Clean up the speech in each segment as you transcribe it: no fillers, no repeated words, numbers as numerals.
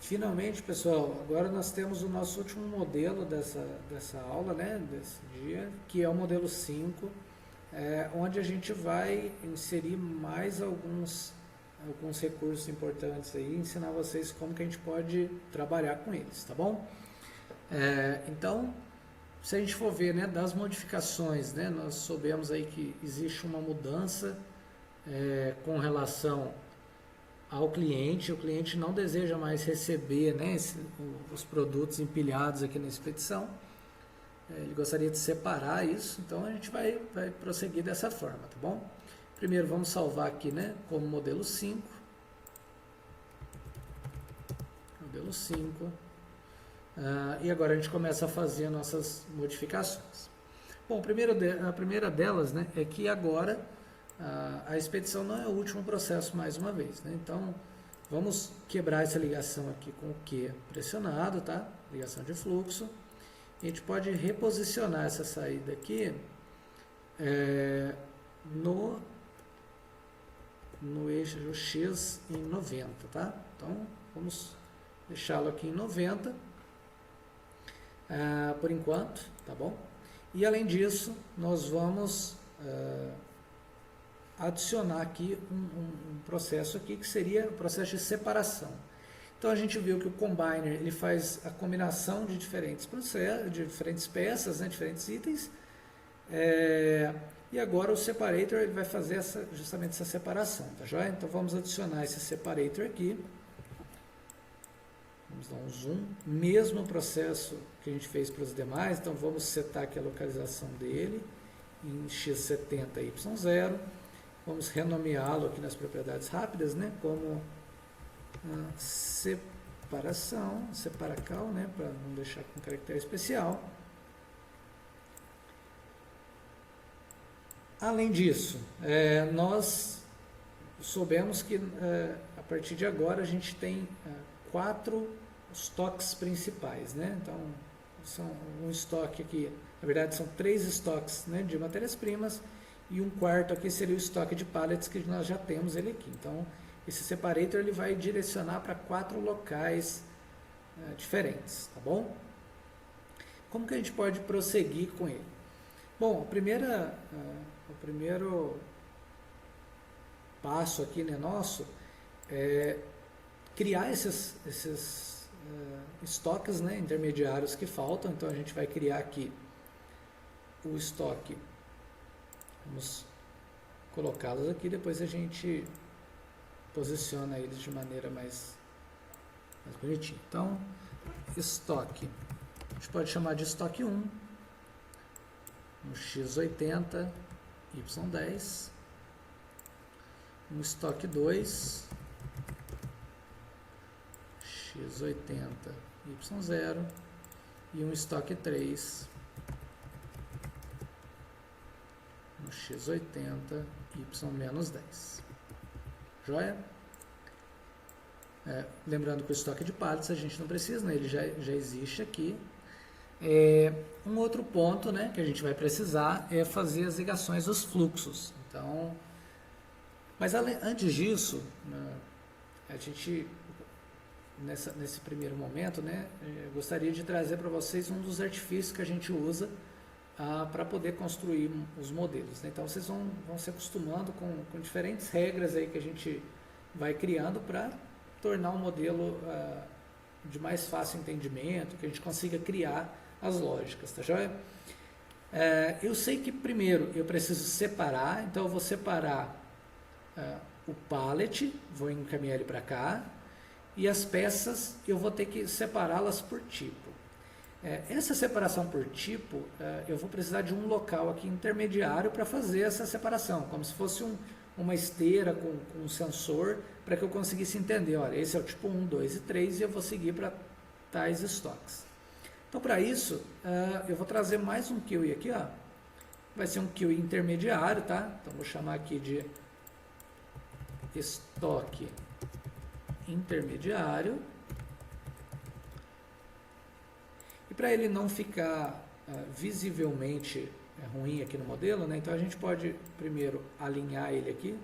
Finalmente, pessoal, agora nós temos o nosso último modelo dessa aula, né, desse dia, que é o modelo 5, onde a gente vai inserir mais alguns recursos importantes aí, ensinar vocês como que a gente pode trabalhar com eles, tá bom? Então, se a gente for ver, né, das modificações, né, nós soubemos aí que existe uma mudança com relação ao cliente. O cliente não deseja mais receber, né, os produtos empilhados aqui na expedição. Ele gostaria de separar isso, então a gente vai prosseguir dessa forma, tá bom? Primeiro vamos salvar aqui, né, como modelo 5. Modelo 5. E agora a gente começa a fazer nossas modificações. Bom, a primeira delas, né, é que agora a expedição não é o último processo mais uma vez, né? Então vamos quebrar essa ligação aqui com o Q pressionado, tá? Ligação de fluxo. A gente pode reposicionar essa saída aqui no eixo X em 90, tá? Então vamos deixá-lo aqui em 90 por enquanto, tá bom? E além disso, nós vamos adicionar aqui um processo aqui que seria o processo de separação. Então a gente viu que o combiner ele faz a combinação de diferentes processos, de diferentes peças, né, diferentes itens, e agora o separator ele vai fazer justamente essa separação, tá joia? Então vamos adicionar esse separator aqui. Vamos dar um zoom, mesmo processo que a gente fez para os demais, então vamos setar aqui a localização dele em x70 y0. Vamos renomeá-lo aqui nas propriedades rápidas, né, como separação, separacal, né, para não deixar com caractere especial. Além disso, nós soubemos que a partir de agora a gente tem 4 estoques principais, né? Então, são um estoque aqui, na verdade são 3 estoques, né, de matérias-primas, e um quarto aqui seria o estoque de pallets que nós já temos ele aqui. Então, esse separator ele vai direcionar para 4 locais diferentes, tá bom? Como que a gente pode prosseguir com ele? Bom, o primeiro passo aqui, né, nosso é criar esses estoques, né, intermediários que faltam. Então a gente vai criar aqui o estoque. Vamos colocá-los aqui, depois a gente posiciona eles de maneira mais bonitinha. Então, estoque, a gente pode chamar de estoque 1, um x80, y10, um estoque 2, x80, y0, e um estoque 3, no x80, y-10. Joia? Lembrando que o estoque de pallets a gente não precisa, né? Ele já existe aqui. Um outro ponto, né, que a gente vai precisar é fazer as ligações dos fluxos. Então, mas antes disso, a gente, nesse primeiro momento, né, gostaria de trazer para vocês um dos artifícios que a gente usa para poder construir os modelos, né? Então vocês vão se acostumando com diferentes regras aí que a gente vai criando para tornar um modelo de mais fácil entendimento, que a gente consiga criar as lógicas, tá joia? Eu sei que primeiro eu preciso separar, então eu vou separar o pallet, vou encaminhar ele para cá, e as peças eu vou ter que separá-las por tipo. Essa separação por tipo, eu vou precisar de um local aqui intermediário para fazer essa separação, como se fosse uma esteira com um sensor, para que eu conseguisse entender, olha, esse é o tipo 1, 2 e 3, e eu vou seguir para tais estoques. Então, para isso, eu vou trazer mais um QI aqui, ó. Vai ser um QI intermediário, tá? Então, vou chamar aqui de estoque intermediário. E para ele não ficar visivelmente ruim aqui no modelo, né? Então a gente pode primeiro alinhar ele aqui.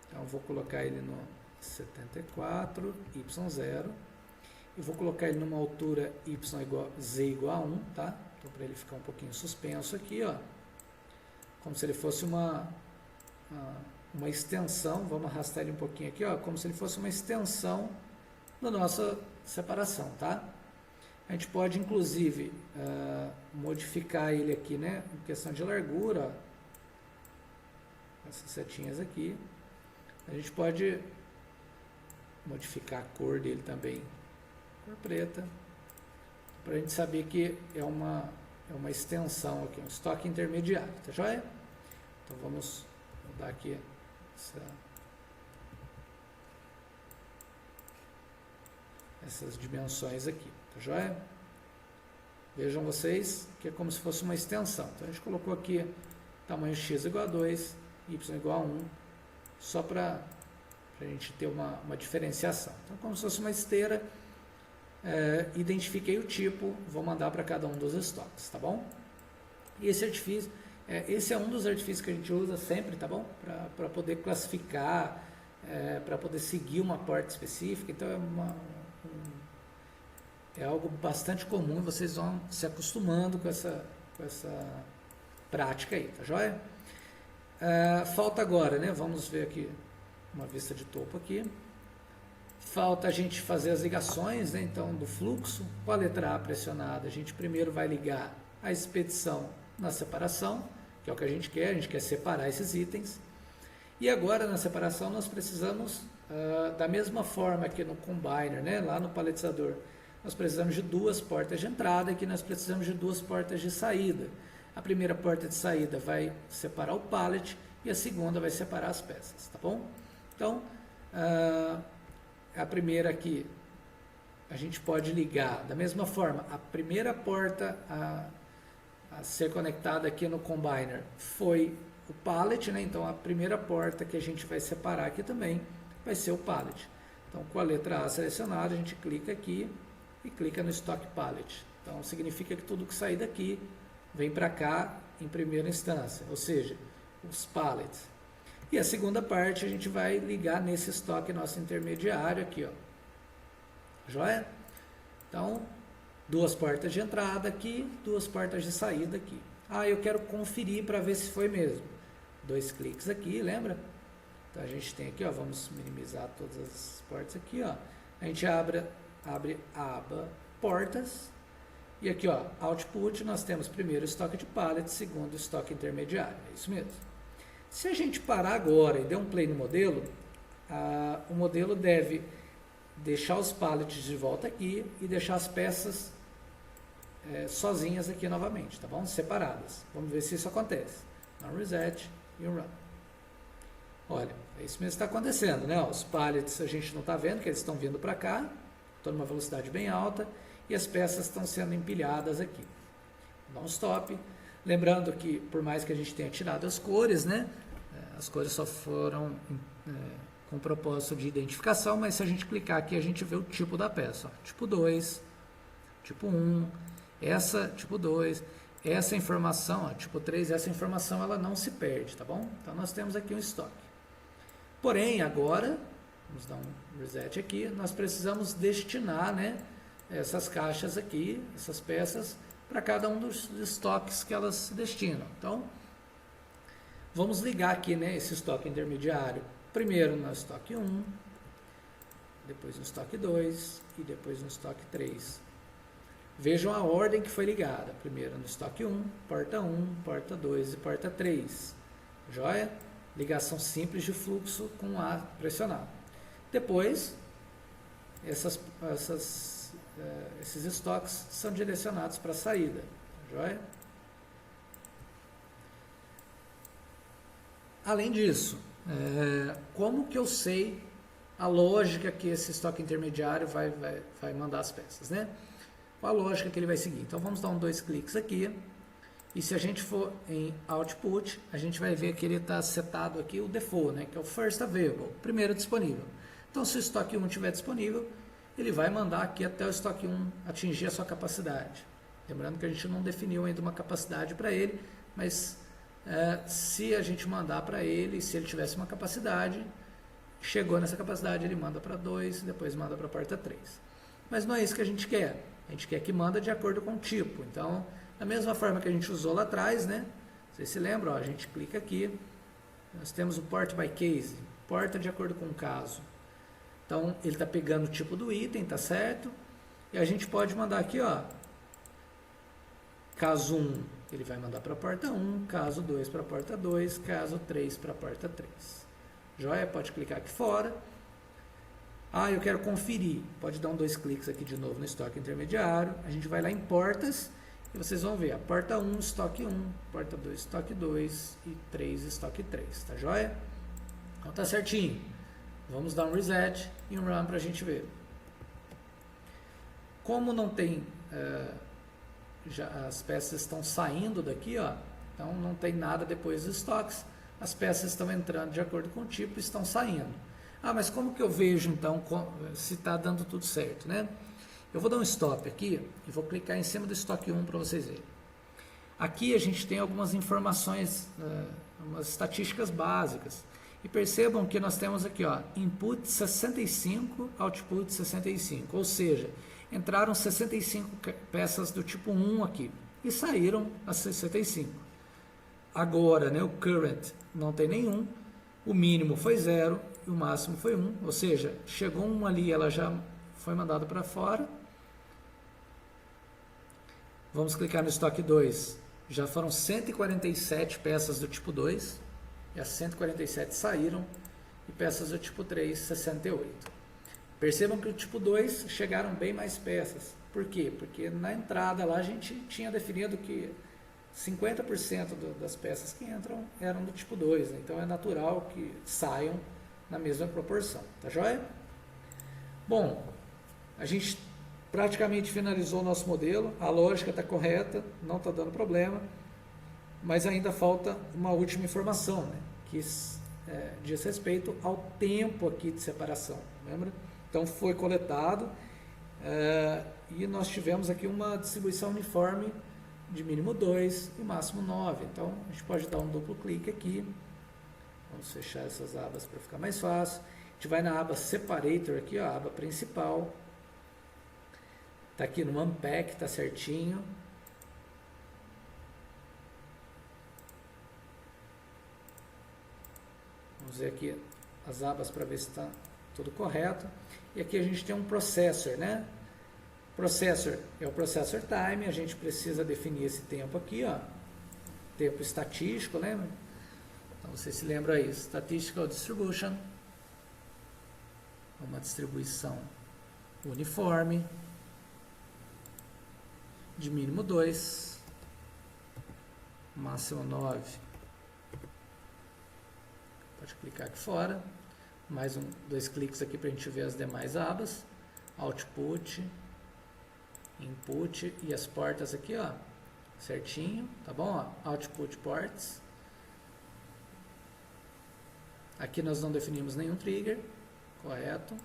Então eu vou colocar ele 74, y0, e vou colocar ele numa altura z igual a 1, tá? Então, para ele ficar um pouquinho suspenso aqui, ó, como se ele fosse uma extensão, vamos arrastar ele um pouquinho aqui, ó, como se ele fosse uma extensão da nossa separação, tá? A gente pode, inclusive, modificar ele aqui, né, em questão de largura, ó, essas setinhas aqui. A gente pode modificar a cor dele também, cor preta, para a gente saber que é uma extensão aqui, um estoque intermediário, tá joia? Então vamos mudar aqui essas dimensões aqui, tá joia? Vejam vocês que é como se fosse uma extensão. Então a gente colocou aqui tamanho x igual a 2, y igual a 1, só para a gente ter uma diferenciação. Então, como se fosse uma esteira, identifiquei o tipo, vou mandar para cada um dos estoques, tá bom? E esse artifício, esse é um dos artifícios que a gente usa sempre, tá bom? Para poder classificar, para poder seguir uma porta específica. Então, é algo bastante comum, vocês vão se acostumando com essa prática aí, tá joia? Falta agora, né? Vamos ver aqui uma vista de topo aqui. Falta a gente fazer as ligações, né? Então, do fluxo com a letra A pressionada. A gente primeiro vai ligar a expedição na separação, que é o que a gente quer separar esses itens. E agora, na separação, nós precisamos, da mesma forma que no combiner, né? Lá no paletizador, nós precisamos de duas portas de entrada, e aqui nós precisamos de duas portas de saída. A primeira porta de saída vai separar o pallet e a segunda vai separar as peças, tá bom? Então, a primeira aqui, a gente pode ligar da mesma forma. A primeira porta a ser conectada aqui no combiner foi o pallet, né? Então, a primeira porta que a gente vai separar aqui também vai ser o pallet. Então, com a letra A selecionada, a gente clica aqui e clica no Stock Pallet. Então, significa que tudo que sair daqui vem para cá em primeira instância, ou seja, os pallets. E a segunda parte a gente vai ligar nesse estoque nosso intermediário aqui, ó. Joia? Então, duas portas de entrada aqui, duas portas de saída aqui. Eu quero conferir para ver se foi mesmo. Dois cliques aqui, lembra? Então, a gente tem aqui, ó, vamos minimizar todas as portas aqui, ó. A gente abre a aba portas. E aqui, ó, output, nós temos primeiro estoque de pallet, segundo estoque intermediário, é isso mesmo. Se a gente parar agora e der um play no modelo, o modelo deve deixar os pallets de volta aqui e deixar as peças sozinhas aqui novamente, tá bom? Separadas. Vamos ver se isso acontece. Então, reset e run. Olha, é isso mesmo que está acontecendo, né? Os pallets a gente não está vendo, que eles estão vindo para cá, estão numa velocidade bem alta, e as peças estão sendo empilhadas aqui. Dá um stop. Lembrando que, por mais que a gente tenha tirado as cores, né? As cores só foram com propósito de identificação, mas se a gente clicar aqui, a gente vê o tipo da peça. Ó. Tipo 2, tipo 1, tipo 2, essa informação, ó, tipo 3, essa informação ela não se perde, tá bom? Então, nós temos aqui um estoque. Porém, agora, vamos dar um reset aqui, nós precisamos destinar, né? Essas caixas aqui, essas peças, para cada um dos estoques que elas se destinam. Então, vamos ligar aqui, né, esse estoque intermediário, primeiro no estoque 1, depois no estoque 2 e depois no estoque 3. Vejam a ordem que foi ligada. Primeiro no estoque 1, porta 1, porta 2 e porta 3. Joia? Ligação simples de fluxo com A pressionado. Depois, esses estoques são direcionados para a saída, joia? Além disso, como que eu sei a lógica que esse estoque intermediário vai mandar as peças, né? Qual a lógica que ele vai seguir? Então, vamos dar dois cliques aqui, e se a gente for em Output, a gente vai ver que ele está setado aqui o default, né? Que é o First Available, primeiro disponível. Então, se o estoque 1 estiver disponível, ele vai mandar aqui até o estoque 1 atingir a sua capacidade. Lembrando que a gente não definiu ainda uma capacidade para ele, mas se a gente mandar para ele, se ele tivesse uma capacidade, chegou nessa capacidade, ele manda para 2, depois manda para a porta 3. Mas não é isso que a gente quer. A gente quer que manda de acordo com o tipo. Então, da mesma forma que a gente usou lá atrás, né? Vocês se lembram? Ó, a gente clica aqui, nós temos o port by case, porta de acordo com o caso. Então, ele está pegando o tipo do item, tá certo? E a gente pode mandar aqui, ó, caso 1, ele vai mandar para a porta 1, caso 2 para a porta 2, caso 3 para a porta 3. Joia? Pode clicar aqui fora. Ah, eu quero conferir. Pode dar 2 cliques aqui de novo no estoque intermediário. A gente vai lá em portas e vocês vão ver a porta 1, estoque 1, porta 2, estoque 2 e 3, estoque 3. Tá joia? Então tá certinho. Vamos dar um reset e um run para a gente ver. Como não tem, já as peças estão saindo daqui, ó, então não tem nada depois dos estoques. As peças estão entrando de acordo com o tipo e estão saindo. Ah, mas como que eu vejo então se está dando tudo certo, né? Eu vou dar um stop aqui e vou clicar em cima do estoque 1 para vocês verem. Aqui a gente tem algumas informações, umas estatísticas básicas. E percebam que nós temos aqui, ó, input 65, output 65, ou seja, entraram 65 peças do tipo 1 aqui e saíram as 65. Agora, né, o current não tem nenhum, o mínimo foi 0 e o máximo foi 1, ou seja, chegou um ali, ela já foi mandada para fora. Vamos clicar no estoque 2, já foram 147 peças do tipo 2, e as 147 saíram, e peças do tipo 3, 68. Percebam que o tipo 2 chegaram bem mais peças. Por quê? Porque na entrada lá a gente tinha definido que 50% das peças que entram eram do tipo 2, né? Então é natural que saiam na mesma proporção, tá joia? Bom, a gente praticamente finalizou o nosso modelo, a lógica está correta, não está dando problema, mas ainda falta uma última informação, né? Que diz respeito ao tempo aqui de separação, lembra? Então foi coletado e nós tivemos aqui uma distribuição uniforme de mínimo 2 e máximo 9. Então a gente pode dar um duplo clique aqui. Vamos fechar essas abas para ficar mais fácil. A gente vai na aba Separator aqui, ó, a aba principal. Está aqui no Unpack, está certinho. Vamos ver aqui as abas para ver se está tudo correto. E aqui a gente tem um Processor, né? Processor é o Processor Time, a gente precisa definir esse tempo aqui, ó. Tempo estatístico, lembra? Então você se lembra aí, Statistical Distribution. Uma distribuição uniforme. De mínimo 2. Máximo 9. Pode clicar aqui fora. Mais 2 cliques aqui para a gente ver as demais abas. Output. Input e as portas aqui, ó, certinho, tá bom? Ó, output ports. Aqui nós não definimos nenhum trigger, correto?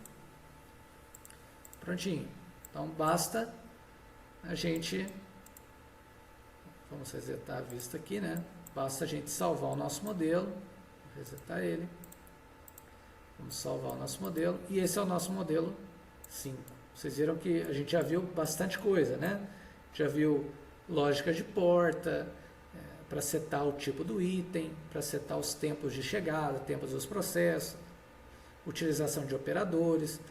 Prontinho. Então basta a gente, vamos resetar a vista aqui, né? Basta a gente salvar o nosso modelo, vou resetar ele. Vamos salvar o nosso modelo e esse é o nosso modelo 5. Vocês viram que a gente já viu bastante coisa, né? Já viu lógica de porta, para setar o tipo do item, para setar os tempos de chegada, tempos dos processos, utilização de operadores,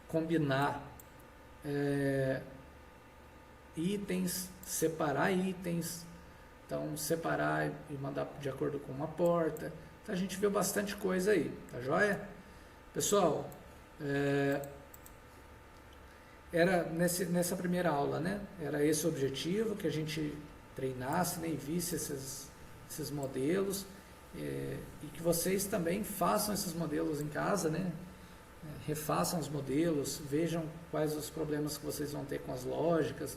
combinar itens, separar itens, então separar e mandar de acordo com uma porta. Então a gente viu bastante coisa aí, tá joia? Pessoal, era nessa primeira aula, né? Era esse o objetivo, que a gente treinasse, né? E visse esses modelos e que vocês também façam esses modelos em casa, né? Refaçam os modelos, vejam quais os problemas que vocês vão ter com as lógicas,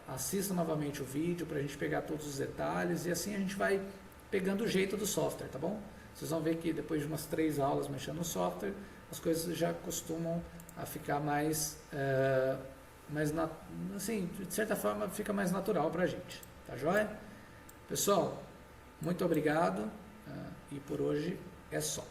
assistam novamente o vídeo para a gente pegar todos os detalhes e assim a gente vai pegando o jeito do software, tá bom? Vocês vão ver que depois de umas 3 aulas mexendo no software, as coisas já costumam a ficar mais, assim, de certa forma fica mais natural para a gente, tá joia? Pessoal, muito obrigado e por hoje é só.